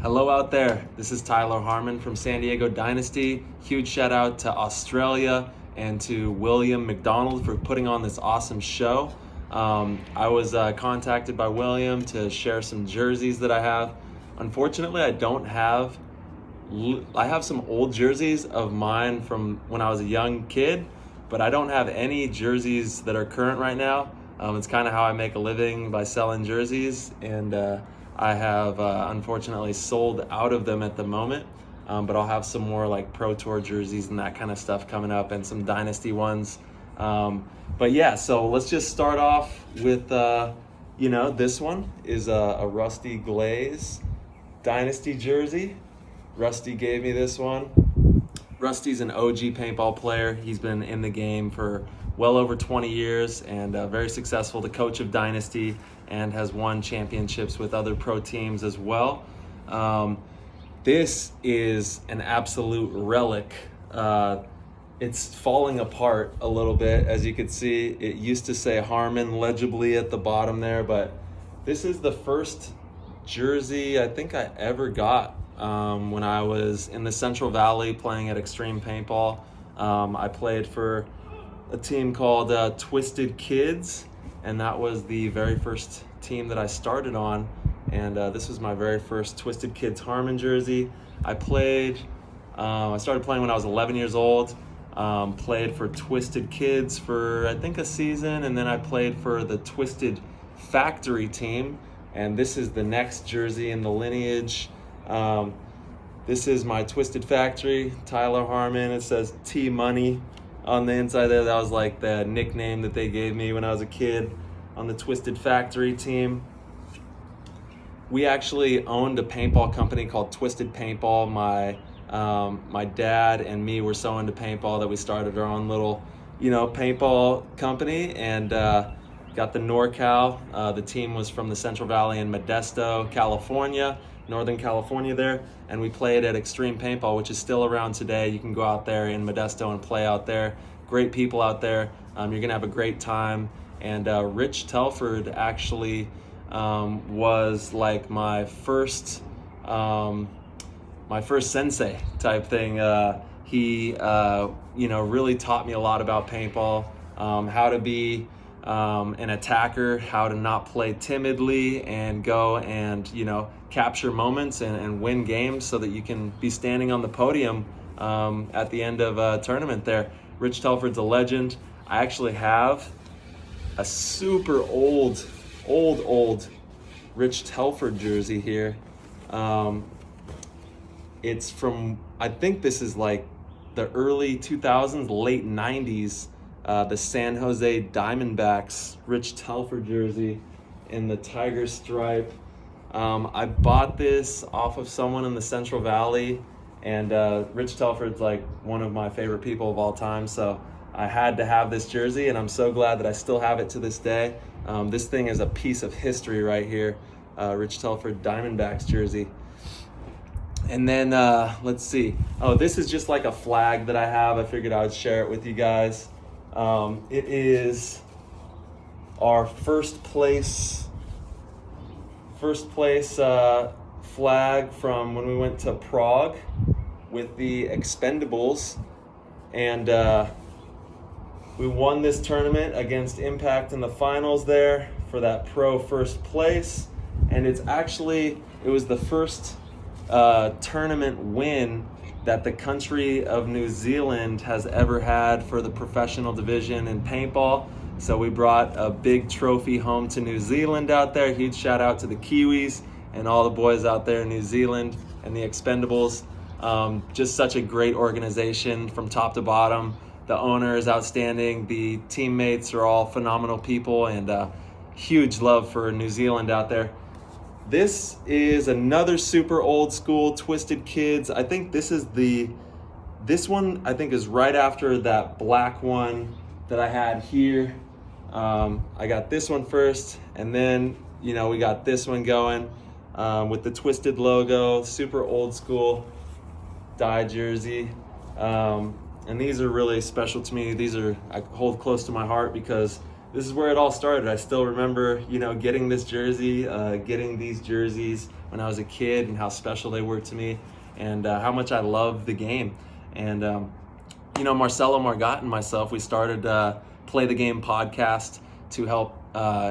Hello out there. This is Tyler Harmon from San Diego Dynasty. Huge shout out to Australia and to William McDonald for putting on this awesome show. I was contacted by William to share some jerseys that I have. Unfortunately, I have some old jerseys of mine from when I was a young kid, but I don't have any jerseys that are current right now. It's kind of how I make a living, by selling jerseys, and I have unfortunately sold out of them at the moment, but I'll have some more like Pro Tour jerseys and that kind of stuff coming up, and some Dynasty ones. But yeah, so let's just start off with, this one is a Rusty Glaze Dynasty jersey. Rusty gave me this one. Rusty's an OG paintball player. He's been in the game for well over 20 years and very successful, the coach of Dynasty, and has won championships with other pro teams as well. This is an absolute relic. It's falling apart a little bit, as you can see. It used to say Harmon legibly at the bottom there, but this is the first jersey I think I ever got when I was in the Central Valley playing at Extreme Paintball. I played for a team called Twisted Kids, and that was the very first team that I started on, and this was my very first Twisted Kids Harmon jersey. I started playing when I was 11 years old, played for Twisted Kids for I think a season, and then I played for the Twisted Factory team, and this is the next jersey in the lineage. This is my Twisted Factory, Tyler Harmon. It says T-Money on the inside there. That was like the nickname that they gave me when I was a kid on the Twisted Factory team. We actually owned a paintball company called Twisted Paintball. My dad and me were so into paintball that we started our own little, paintball company, and got the NorCal. The team was from the Central Valley in Modesto, California, Northern California there, and we played at Extreme Paintball, which is still around today. You can go out there in Modesto and play out there. Great people out there. You're gonna have a great time. And Rich Telford actually was like my first sensei type thing. He really taught me a lot about paintball, how to be an attacker, how to not play timidly and go and capture moments and win games so that you can be standing on the podium at the end of a tournament there. Rich Telford's a legend. I actually have a super old Rich Telford jersey here. It's from, I think this is like the early 2000s, late 90s, the San Jose Diamondbacks Rich Telford jersey in the tiger stripe. I bought this off of someone in the Central Valley, and Rich Telford's like one of my favorite people of all time, so I had to have this jersey, and I'm so glad that I still have it to this day. This thing is a piece of history right here, Rich Telford Diamondbacks jersey. And then let's see. Oh, this is just like a flag that I have. I figured I would share it with you guys. It is our first place flag from when we went to Prague with the Expendables, and we won this tournament against Impact in the finals there for that pro first place. And it was the first tournament win that the country of New Zealand has ever had for the professional division in paintball. So we brought a big trophy home to New Zealand out there. Huge shout out to the Kiwis and all the boys out there in New Zealand and the Expendables. Just such a great organization from top to bottom. The owner is outstanding. The teammates are all phenomenal people, and huge love for New Zealand out there. This is another super old school Twisted Kids. I think this one I think is right after that black one that I had here. I got this one first, and then we got this one going with the Twisted logo, super old school dye jersey. And these are really special to me. I hold close to my heart because this is where it all started. I still remember, getting this jersey, getting these jerseys when I was a kid, and how special they were to me, and how much I love the game. And Marcelo Margot and myself, we started Play the Game podcast to help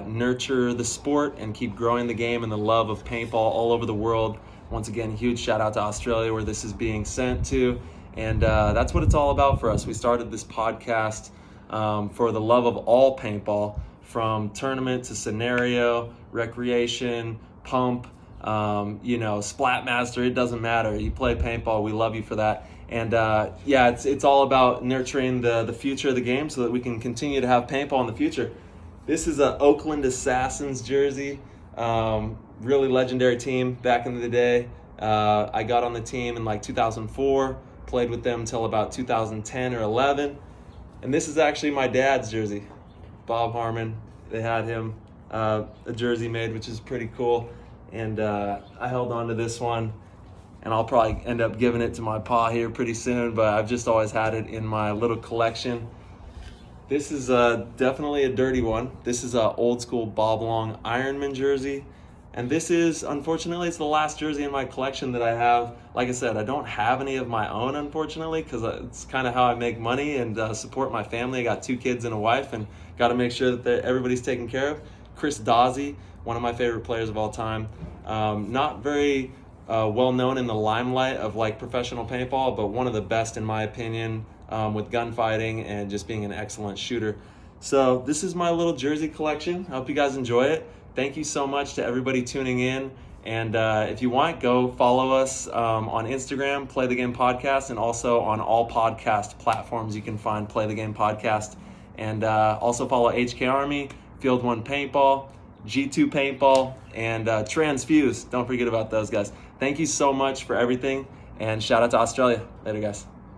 nurture the sport and keep growing the game and the love of paintball all over the world. Once again, huge shout out to Australia, where this is being sent to. And that's what it's all about for us. We started this podcast for the love of all paintball, from tournament to scenario, recreation, pump, Splatmaster. It doesn't matter. You play paintball, we love you for that. And it's all about nurturing the future of the game so that we can continue to have paintball in the future. This is a Oakland Assassins jersey. Really legendary team back in the day. I got on the team in like 2004, played with them until about 2010 or 11. And this is actually my dad's jersey, Bob Harmon. They had him a jersey made, which is pretty cool. And I held on to this one, and I'll probably end up giving it to my pa here pretty soon, but I've just always had it in my little collection. This is definitely a dirty one. This is an old school Bob Long Ironman jersey. And this is, unfortunately, it's the last jersey in my collection that I have. Like I said, I don't have any of my own, unfortunately, because it's kind of how I make money and support my family. I got 2 kids and a wife, and got to make sure that everybody's taken care of. Chris Dawsey, one of my favorite players of all time. Not very well known in the limelight of like professional paintball, but one of the best in my opinion with gunfighting and just being an excellent shooter. So this is my little jersey collection. I hope you guys enjoy it. Thank you so much to everybody tuning in. And if you want, go follow us on Instagram, Play the Game Podcast, and also on all podcast platforms you can find Play the Game Podcast. And also follow HK Army, Field 1 Paintball, G2 Paintball, and Transfuse. Don't forget about those guys. Thank you so much for everything, and shout out to Australia. Later, guys.